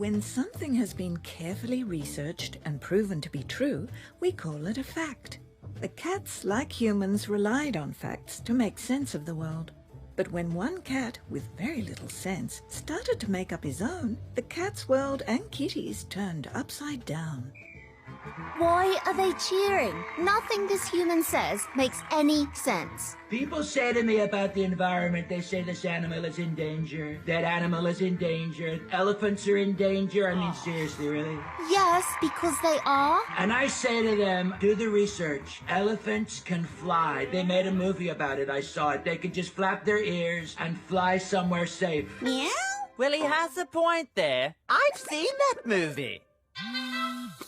When something has been carefully researched and proven to be true, we call it a fact. The cats, like humans, relied on facts to make sense of the world. But when one cat, with very little sense, started to make up his own, the cat's world and Kitty's turned upside down. Why are they cheering? Nothing this human says makes any sense. People say to me about the environment, they say this animal is in danger, that animal is in danger, elephants are in danger. I mean, seriously, really? Yes, because they are. And I say to them, do the research. Elephants can fly. They made a movie about it. I saw it. They can just flap their ears and fly somewhere safe. Meow? Well, he has a point there. I've seen that movie.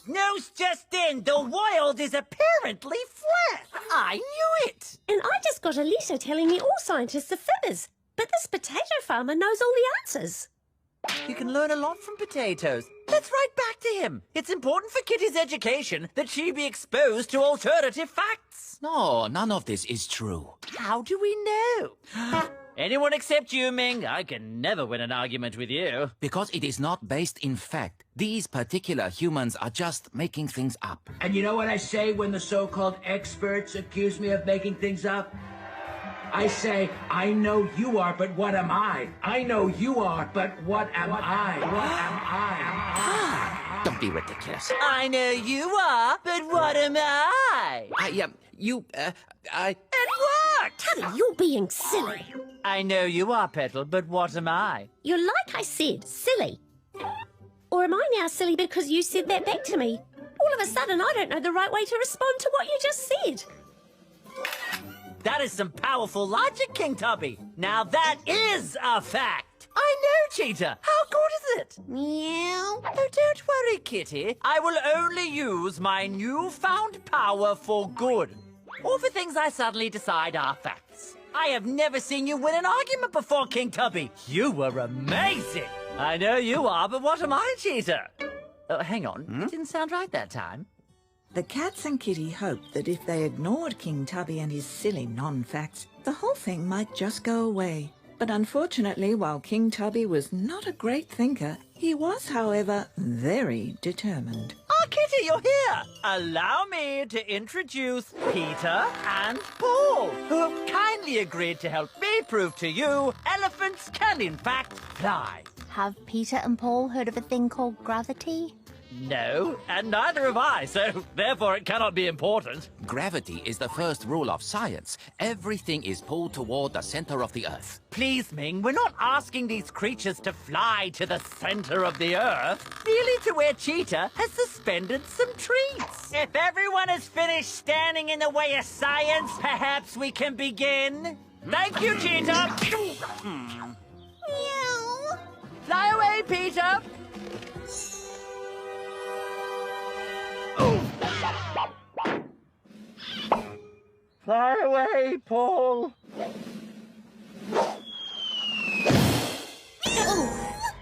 News just in, the wild is apparently flat. I knew it. And I just got a letter telling me all scientists are fibbers. But this potato farmer knows all the answers. You can learn a lot from potatoes. Let's write back to him. It's important for Kitty's education that she be exposed to alternative facts. No, none of this is true. How do we know? Anyone except you, Ming. I can never win an argument with you. Because it is not based in fact. These particular humans are just making things up. And you know what I say when the so-called experts accuse me of making things up? I say, I know you are, but what am I? I know you are, but what am I? What am I? Don't be ridiculous. I know you are, but what am I? I... And what? Tubby, you're being silly. I know you are, Petal, but what am I? You're like I said, silly. Or am I now silly because you said that back to me? All of a sudden, I don't know the right way to respond to what you just said. That is some powerful logic, King Tubby. Now that is a fact. I know, Cheetah. How good is it? Meow. Oh, don't worry, Kitty. I will only use my newfound power for good. Or for things I suddenly decide are facts. I have never seen you win an argument before, King Tubby. You were amazing. I know you are, but what am I, Cheetah? Hang on. It didn't sound right that time. The cats and Kitty hoped that if they ignored King Tubby and his silly non-facts, the whole thing might just go away. But unfortunately, while King Tubby was not a great thinker, he was, however, very determined. Ah, Kitty, you're here. Allow me to introduce Peter and Paul, who have kindly agreed to help me prove to you elephants can, in fact, fly. Have Peter and Paul heard of a thing called gravity? No, and neither have I, so therefore it cannot be important. Gravity is the first rule of science. Everything is pulled toward the center of the earth. Please, Ming, we're not asking these creatures to fly to the center of the earth, merely to where Cheetah has suspended some trees. If everyone has finished standing in the way of science, perhaps we can begin. Thank you, Cheetah. Meow. Fly away, Peter. Fly away, Paul.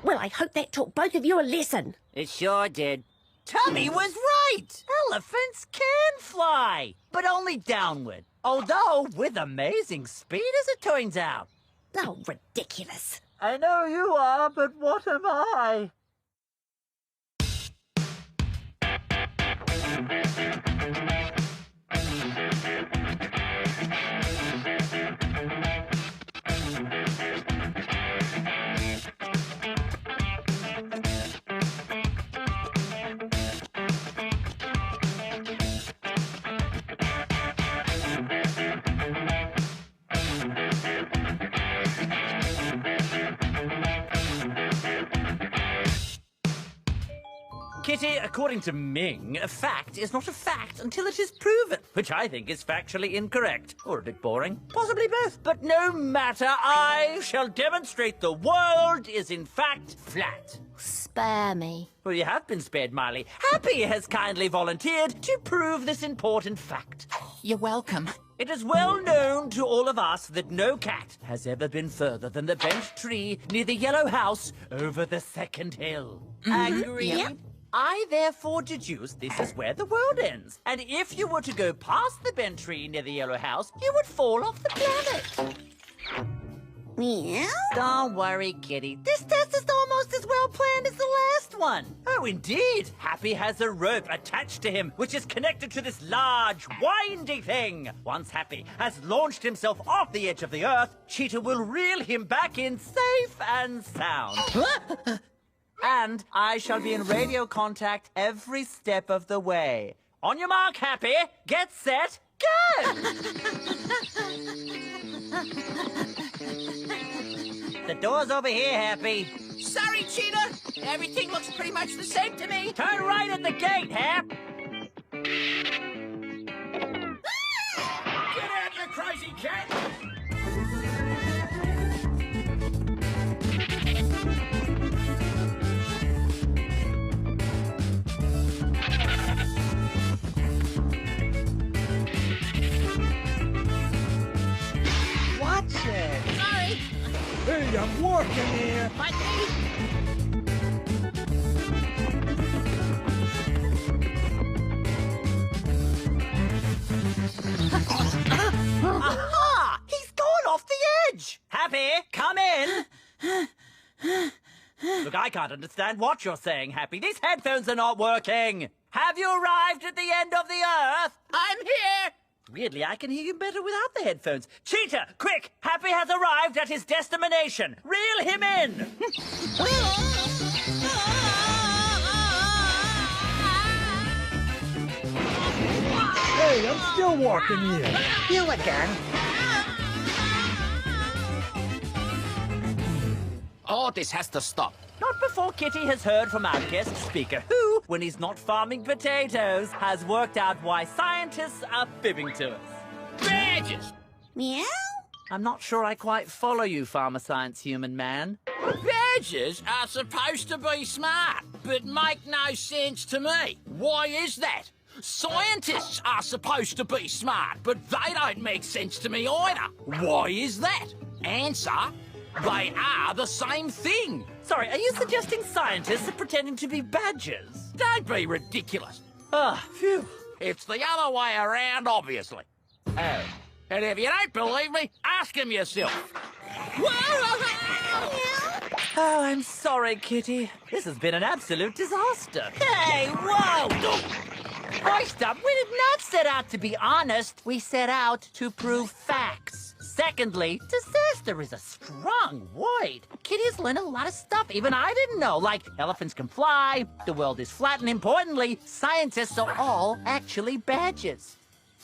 Well, I hope that taught both of you a lesson. It sure did. Tubby was right. Elephants can fly, but only downward. Although with amazing speed, as it turns out. Oh, ridiculous. I know you are, but what am I? Kitty, according to Ming, a fact is not a fact until it is proven, which I think is factually incorrect. Or a bit boring. Possibly both. But no matter, I shall demonstrate the world is in fact flat. Spare me. Well, you have been spared, Miley. Happy has kindly volunteered to prove this important fact. You're welcome. It is well known to all of us that no cat has ever been further than the bent tree near the yellow house over the second hill. Agreed? Yeah. I therefore deduce this is where the world ends. And if you were to go past the bent tree near the yellow house, you would fall off the planet. Meow. Don't worry, Kitty. This test is almost as well planned as the last one. Oh, indeed. Happy has a rope attached to him, which is connected to this large, windy thing. Once Happy has launched himself off the edge of the earth, Cheetah will reel him back in safe and sound. And I shall be in radio contact every step of the way. On your mark, Happy. Get set, go! The door's over here, Happy. Sorry, Cheetah. Everything looks pretty much the same to me. Turn right at the gate, Hap. Get out, you crazy cat! Watch it. Sorry. Hey, I'm working here. Might be. Aha! He's gone off the edge! Happy, come in! Look, I can't understand what you're saying, Happy. These headphones are not working! Have you arrived at the end of the earth? I'm here. Weirdly, I can hear you better without the headphones. Cheetah, quick! Happy has arrived at his destination! Reel him in! Hey, I'm still working here. You again. Oh, this has to stop. Not before Kitty has heard from our guest speaker, who, when he's not farming potatoes, has worked out why scientists are fibbing to us. Badges. Meow? I'm not sure I quite follow you, Farmer Science Human Man. Badgers are supposed to be smart, but make no sense to me. Why is that? Scientists are supposed to be smart, but they don't make sense to me either. Why is that? Answer: they are the same thing. Sorry, are you suggesting scientists are pretending to be badgers? Don't be ridiculous. Ah, phew. It's the other way around, obviously. Oh. And if you don't believe me, ask him yourself. Oh, I'm sorry, Kitty. This has been an absolute disaster. Hey, whoa! First up, we did not set out to be honest. We set out to prove facts. Secondly, disaster is a strong word. Kitty's learned a lot of stuff even I didn't know, like elephants can fly, the world is flat, and importantly, scientists are all actually badgers.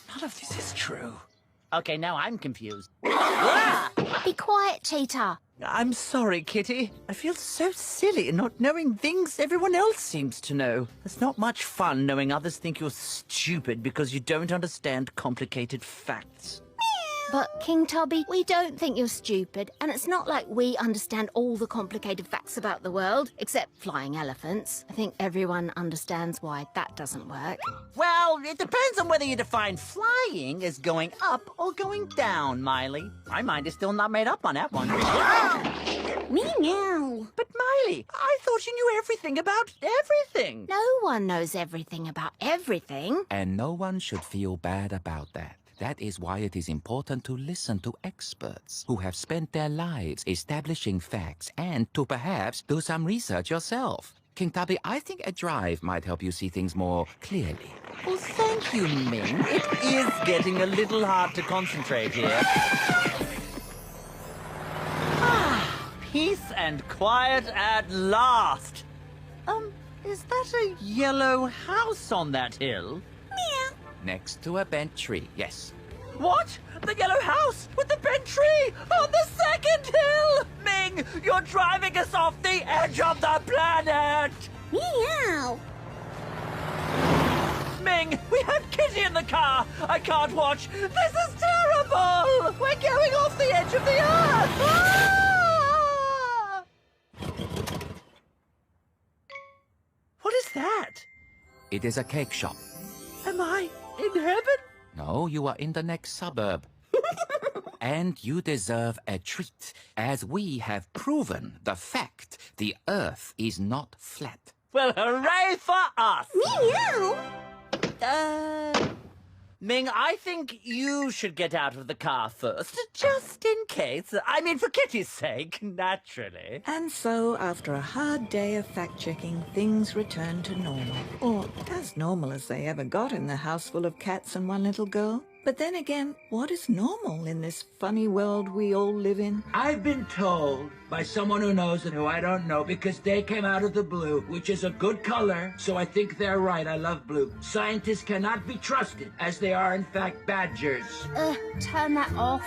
None of this is true. Okay, now I'm confused. Be quiet, Cheetah. I'm sorry, Kitty. I feel so silly not knowing things everyone else seems to know. It's not much fun knowing others think you're stupid because you don't understand complicated facts. But, King Tubby, we don't think you're stupid, and it's not like we understand all the complicated facts about the world, except flying elephants. I think everyone understands why that doesn't work. Well, it depends on whether you define flying as going up or going down, Miley. My mind is still not made up on that one. Meow. But Miley, I thought you knew everything about everything. No one knows everything about everything. And no one should feel bad about that. That is why it is important to listen to experts who have spent their lives establishing facts and to perhaps do some research yourself. King Tubby, I think a drive might help you see things more clearly. Well, thank you, Ming. It is getting a little hard to concentrate here. Peace and quiet at last. Is that a yellow house on that hill? Next to a bent tree, yes. What? The yellow house with the bent tree on the second hill? Ming, you're driving us off the edge of the planet! Meow. Ming, we have Kitty in the car. I can't watch. This is terrible. We're going off the edge of the earth. Ah! What is that? It is a cake shop. Am I in heaven? No, you are in the next suburb. And you deserve a treat, as we have proven the fact the Earth is not flat. Well, hooray for us! Meow. Ming, I think you should get out of the car first, just in case. I mean, for Kitty's sake, naturally. And so, after a hard day of fact-checking, things returned to normal. Or as normal as they ever got in the house full of cats and one little girl. But then again, what is normal in this funny world we all live in? I've been told by someone who knows and who I don't know because they came out of the blue, which is a good color, so I think they're right. I love blue. Scientists cannot be trusted, as they are in fact badgers. Turn that off.